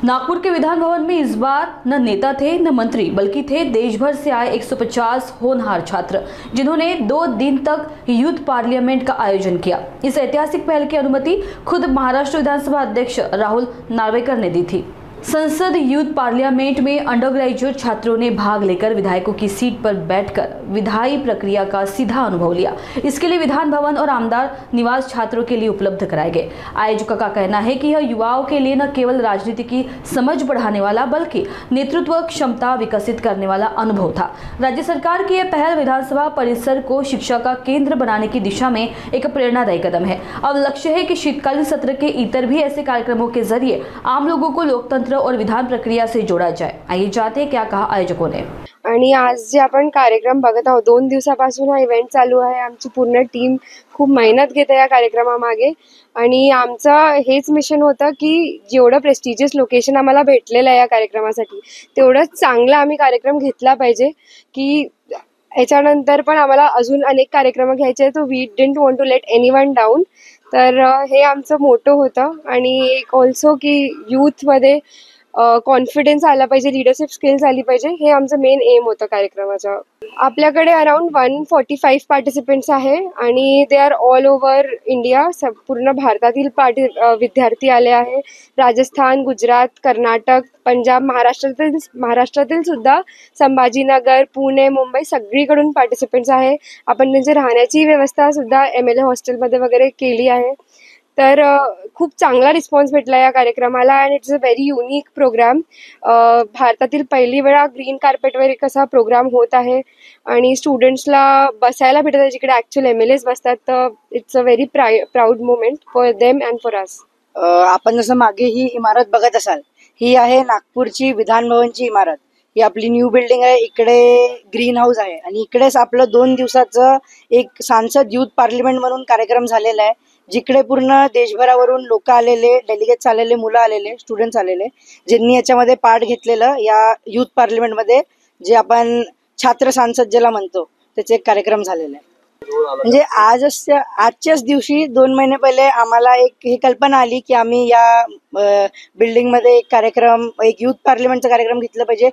नागपुर के विधान भवन में इस बार न नेता थे न मंत्री, बल्कि थे देश भर से आए 150 होनहार छात्र, जिन्होंने 2 दिन तक यूथ पार्लियामेंट का आयोजन किया। इस ऐतिहासिक पहल की अनुमति खुद महाराष्ट्र विधानसभा अध्यक्ष राहुल नार्वेकर ने दी थी। संसद यूथ पार्लियामेंट में अंडर ग्रेजुएट छात्रों ने भाग लेकर विधायकों की सीट पर बैठकर विधायी प्रक्रिया का सीधा अनुभव लिया। इसके लिए विधान भवन और आमदार निवास छात्रों के लिए उपलब्ध कराए गए। आयोजकों का कहना है कि यह युवाओं के लिए न केवल राजनीति की समझ बढ़ाने वाला, बल्कि नेतृत्व क्षमता विकसित करने वाला अनुभव था। राज्य सरकार की यह पहल विधानसभा परिसर को शिक्षा का केंद्र बनाने की दिशा में एक प्रेरणादायी कदम है। अब लक्ष्य है कि शीतकालीन सत्र के इतर भी ऐसे कार्यक्रमों के जरिए आम लोगों को लोकतंत्र और विधान प्रक्रिया से जोड़ा जाए। आइए जानते हैं क्या कहा आयोजकों ने। आणि आज जे आपण कार्यक्रम बघत आहोत, 2 दिवसापासून हा इव्हेंट चालू आहे। आमची पूर्ण टीम खूप मेहनत घेते या कार्यक्रमामागे आणि आमचं हेच मिशन होतं की जेवढं प्रेस्टिजियस लोकेशन आम्हाला भेटलेलं आहे या कार्यक्रमासाठी, तेवढंच चांगला आम्ही कार्यक्रम घेतला पाहिजे की याच्यानंतर पण आम्हाला अजून अनेक कार्यक्रम घ्यायचे आहेत। तो we didn't want to let anyone down. तर हे आमचं मोटो होतं आणि एक ऑल्सो की यूथमध्ये कॉन्फिडन्स आला पाहिजे, लीडरशिप स्किल्स आली पाहिजे, हे आमचं मेन एम होतं कार्यक्रमाचं। आपल्याकडे अराउंड 145 पार्टिसिपेंट्स आहे आणि they are all over India. पूर्ण भारतातील विद्यार्थी आले आहे। राजस्थान, गुजरात, कर्नाटक, पंजाब, महाराष्ट्रातील सुद्धा संभाजीनगर, पुणे, मुंबई सगळीकडून पार्टिसिपेंट्स आहे। आपण त्यांची राहण्याची व्यवस्था सुद्धा MLA हॉस्टेलमध्ये वगैरे केली आहे। तर खूप चांगला रिस्पॉन्स भेटला या कार्यक्रमाला आणि it's a very unique program. भारतातील पहिली वेळा ग्रीन कार्पेटवर एक असा प्रोग्राम होत आहे आणि स्टुडंट्सला बसायला भेटत आहे जिकडे ॲक्च्युअल MLAs बसतात। तर it's a very proud moment for them and for us. आपण जसं मागे ही इमारत बघत असाल, ही आहे नागपूरची विधान भवनची इमारत। ही आपली न्यू बिल्डिंग आहे। इकडे ग्रीन हाऊस आहे आणि इकडेच आपलं 2 दिवसाचं एक सांसद यूथ पार्लिमेंट म्हणून कार्यक्रम झालेला आहे, जिकडे पूर्ण देशभरावरून लोक आलेले, डेलिगेट्स आलेले, मुलं आलेले, स्टुडंट्स आलेले, ज्यांनी याच्यामध्ये पार्ट घेतलेलं या यूथ पार्लिमेंटमध्ये, जे आपण छात्र सांसद ज्याला म्हणतो, त्याचे एक कार्यक्रम झालेला आहे। म्हणजे आजच्याच दिवशी 2 महिने पहिले आम्हाला एक ही कल्पना आली की आम्ही या बिल्डिंगमध्ये एक कार्यक्रम, एक यूथ पार्लिमेंटचा कार्यक्रम घेतला पाहिजे,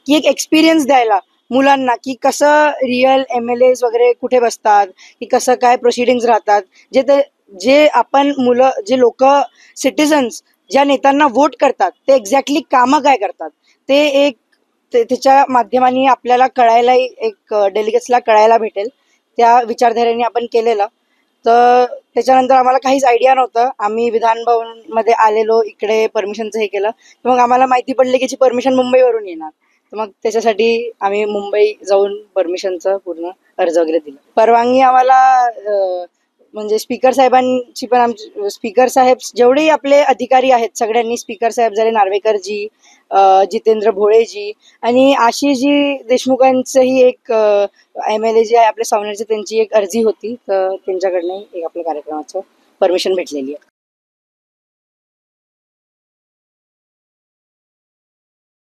की एक एक्सपिरियन्स द्यायला मुलांना की कसं रिअल MLAs वगैरे कुठे बसतात, की कसं काय प्रोसिडिंग्स राहतात, जे आपण मुलं, जे लोक सिटिझन्स ज्या नेत्यांना वोट करतात, ते एक्झॅक्टली कामं काय करतात, ते एक त्याच्या माध्यमाने आपल्याला कळायला, एक डेलिगेट्सला कळायला भेटेल। त्या विचारधारेने आपण केलेलं। तर त्याच्यानंतर आम्हाला काहीच आयडिया नव्हतं। आम्ही विधान भवनमध्ये आलेलो, इकडे परमिशनचं हे केलं, तर मग आम्हाला माहिती पडली की परमिशन मुंबईवरून येणार। तर मग त्याच्यासाठी आम्ही मुंबई जाऊन परमिशनचं पूर्ण अर्ज वगैरे दिला। परवानगी आम्हाला म्हणजे स्पीकर साहेबांची पण, आमचे स्पीकर साहेब जेवढेही आपले अधिकारी आहेत सगळ्यांनी, स्पीकर साहेब झाले नार्वेकरजी, जितेंद्र भोळेजी आणि आशिषजी देशमुखांचंही एक MLA जे आहे आपले सावनेरचे, त्यांची एक अर्जी होती, तर त्यांच्याकडनं एक आपल्या कार्यक्रमाचं परमिशन भेटलेली आहे।